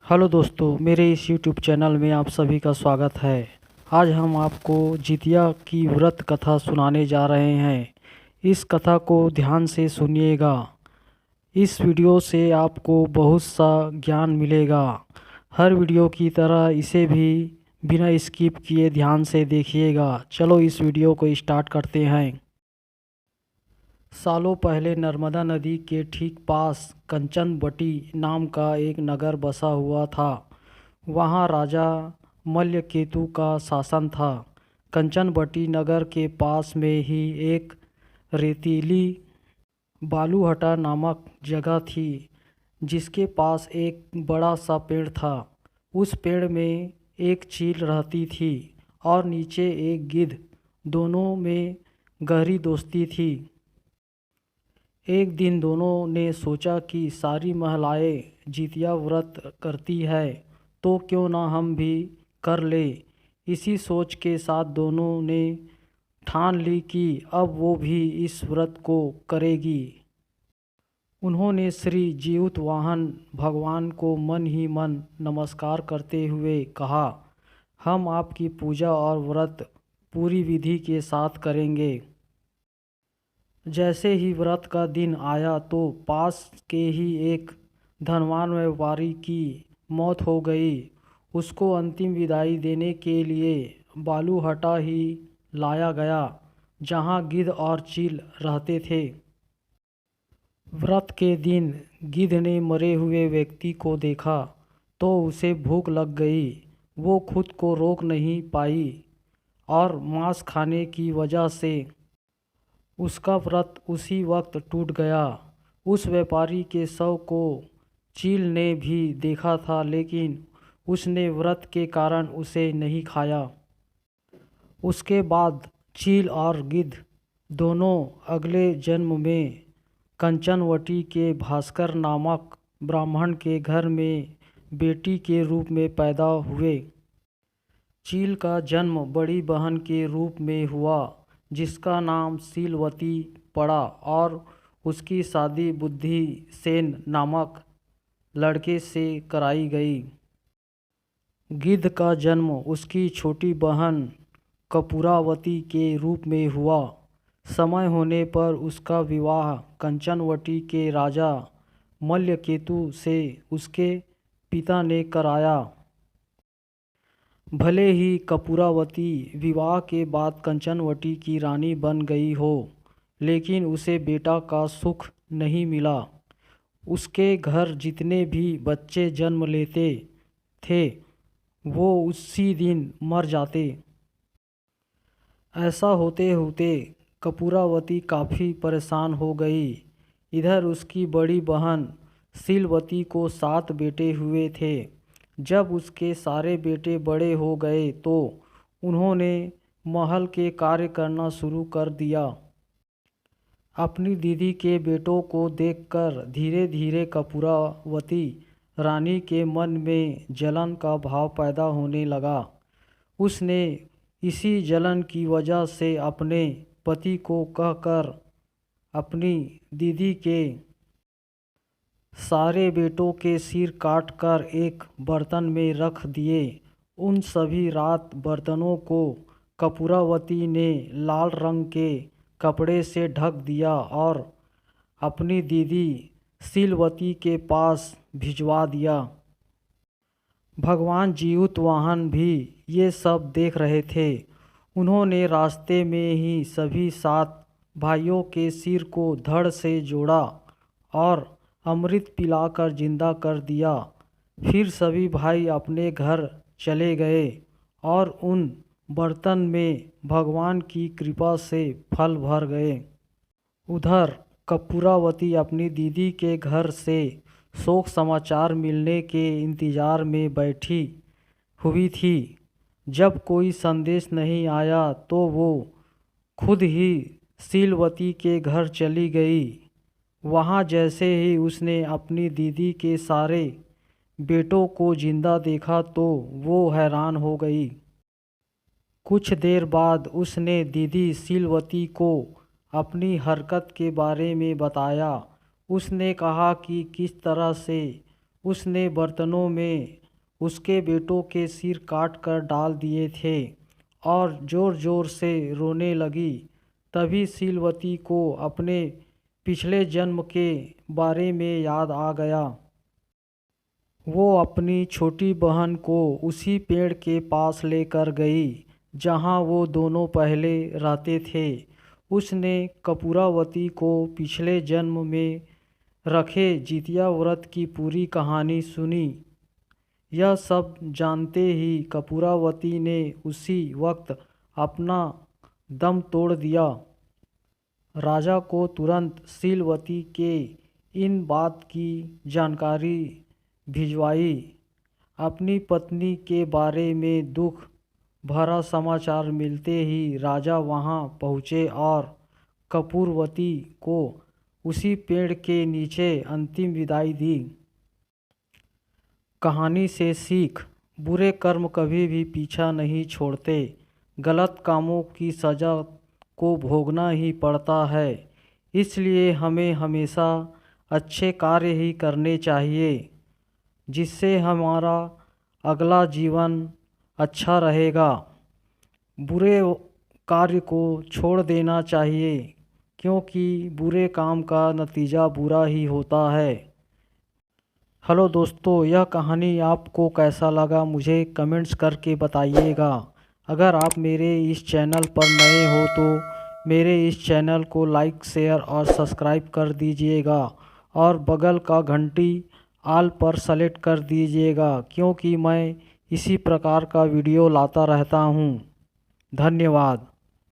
Hello दोस्तों, मेरे इस यूट्यूब चैनल में आप सभी का स्वागत है। आज हम आपको जितिया की व्रत कथा सुनाने जा रहे हैं। इस कथा को ध्यान से सुनिएगा। इस वीडियो से आपको बहुत सा ज्ञान मिलेगा। हर वीडियो की तरह इसे भी बिना स्किप किए ध्यान से देखिएगा। चलो इस वीडियो को स्टार्ट करते हैं। सालों पहले नर्मदा नदी के ठीक पास कंचनबटी नाम का एक नगर बसा हुआ था। वहाँ राजा मल्लकेतु का शासन था। कंचनबटी नगर के पास में ही एक रेतीली बालूहटा नामक जगह थी, जिसके पास एक बड़ा सा पेड़ था। उस पेड़ में एक चील रहती थी और नीचे एक गिद्ध। दोनों में गहरी दोस्ती थी। एक दिन दोनों ने सोचा कि सारी महिलाएं जितिया व्रत करती है, तो क्यों ना हम भी कर ले। इसी सोच के साथ दोनों ने ठान ली कि अब वो भी इस व्रत को करेगी। उन्होंने श्री जीउतवाहन भगवान को मन ही मन नमस्कार करते हुए कहा, हम आपकी पूजा और व्रत पूरी विधि के साथ करेंगे। जैसे ही व्रत का दिन आया तो पास के ही एक धनवान व्यापारी की मौत हो गई। उसको अंतिम विदाई देने के लिए बालूहटा ही लाया गया, जहाँ गिद्ध और चील रहते थे। व्रत के दिन गिद्ध ने मरे हुए व्यक्ति को देखा तो उसे भूख लग गई। वो खुद को रोक नहीं पाई और मांस खाने की वजह से उसका व्रत उसी वक्त टूट गया। उस व्यापारी के शव को चील ने भी देखा था, लेकिन उसने व्रत के कारण उसे नहीं खाया। उसके बाद चील और गिद्ध दोनों अगले जन्म में कंचनवटी के भास्कर नामक ब्राह्मण के घर में बेटी के रूप में पैदा हुए। चील का जन्म बड़ी बहन के रूप में हुआ, जिसका नाम शीलवती पड़ा और उसकी शादी बुद्धिसेन नामक लड़के से कराई गई। गिद्ध का जन्म उसकी छोटी बहन कपूरावती के रूप में हुआ। समय होने पर उसका विवाह कंचनवटी के राजा मल्लकेतु से उसके पिता ने कराया। भले ही कपूरावती विवाह के बाद कंचनवटी की रानी बन गई हो, लेकिन उसे बेटा का सुख नहीं मिला। उसके घर जितने भी बच्चे जन्म लेते थे वो उसी दिन मर जाते। ऐसा होते होते कपूरावती काफ़ी परेशान हो गई। इधर उसकी बड़ी बहन शीलवती को 7 बेटे हुए थे। जब उसके सारे बेटे बड़े हो गए तो उन्होंने महल के कार्य करना शुरू कर दिया। अपनी दीदी के बेटों को देखकर धीरे धीरे कपूरावती रानी के मन में जलन का भाव पैदा होने लगा। उसने इसी जलन की वजह से अपने पति को कहकर अपनी दीदी के सारे बेटों के सिर काटकर एक बर्तन में रख दिए। उन सभी रात बर्तनों को कपूरावती ने लाल रंग के कपड़े से ढक दिया और अपनी दीदी शीलवती के पास भिजवा दिया। भगवान जीउतवाहन भी ये सब देख रहे थे। उन्होंने रास्ते में ही सभी 7 भाइयों के सिर को धड़ से जोड़ा और अमृत पिलाकर जिंदा कर दिया। फिर सभी भाई अपने घर चले गए और उन बर्तन में भगवान की कृपा से फल भर गए। उधर कपूरावती अपनी दीदी के घर से शोक समाचार मिलने के इंतज़ार में बैठी हुई थी। जब कोई संदेश नहीं आया तो वो खुद ही शीलवती के घर चली गई। वहाँ जैसे ही उसने अपनी दीदी के सारे बेटों को जिंदा देखा तो वो हैरान हो गई। कुछ देर बाद उसने दीदी शीलवती को अपनी हरकत के बारे में बताया। उसने कहा कि किस तरह से उसने बर्तनों में उसके बेटों के सिर काट कर डाल दिए थे और ज़ोर ज़ोर से रोने लगी। तभी शीलवती को अपने पिछले जन्म के बारे में याद आ गया। वो अपनी छोटी बहन को उसी पेड़ के पास लेकर गई जहाँ वो दोनों पहले रहते थे। उसने कपूरावती को पिछले जन्म में रखे जितिया व्रत की पूरी कहानी सुनी। यह सब जानते ही कपूरावती ने उसी वक्त अपना दम तोड़ दिया। राजा को तुरंत शीलवती के इन बात की जानकारी भिजवाई। अपनी पत्नी के बारे में दुख भरा समाचार मिलते ही राजा वहां पहुँचे और कपूरवती को उसी पेड़ के नीचे अंतिम विदाई दी। कहानी से सीख: बुरे कर्म कभी भी पीछा नहीं छोड़ते। गलत कामों की सज़ा को भोगना ही पड़ता है। इसलिए हमें हमेशा अच्छे कार्य ही करने चाहिए, जिससे हमारा अगला जीवन अच्छा रहेगा। बुरे कार्य को छोड़ देना चाहिए, क्योंकि बुरे काम का नतीजा बुरा ही होता है। हेलो दोस्तों, यह कहानी आपको कैसा लगा मुझे कमेंट्स करके बताइएगा। अगर आप मेरे इस चैनल पर नए हो तो मेरे इस चैनल को लाइक, शेयर और सब्सक्राइब कर दीजिएगा और बगल का घंटी ऑल पर सेलेक्ट कर दीजिएगा, क्योंकि मैं इसी प्रकार का वीडियो लाता रहता हूँ। धन्यवाद।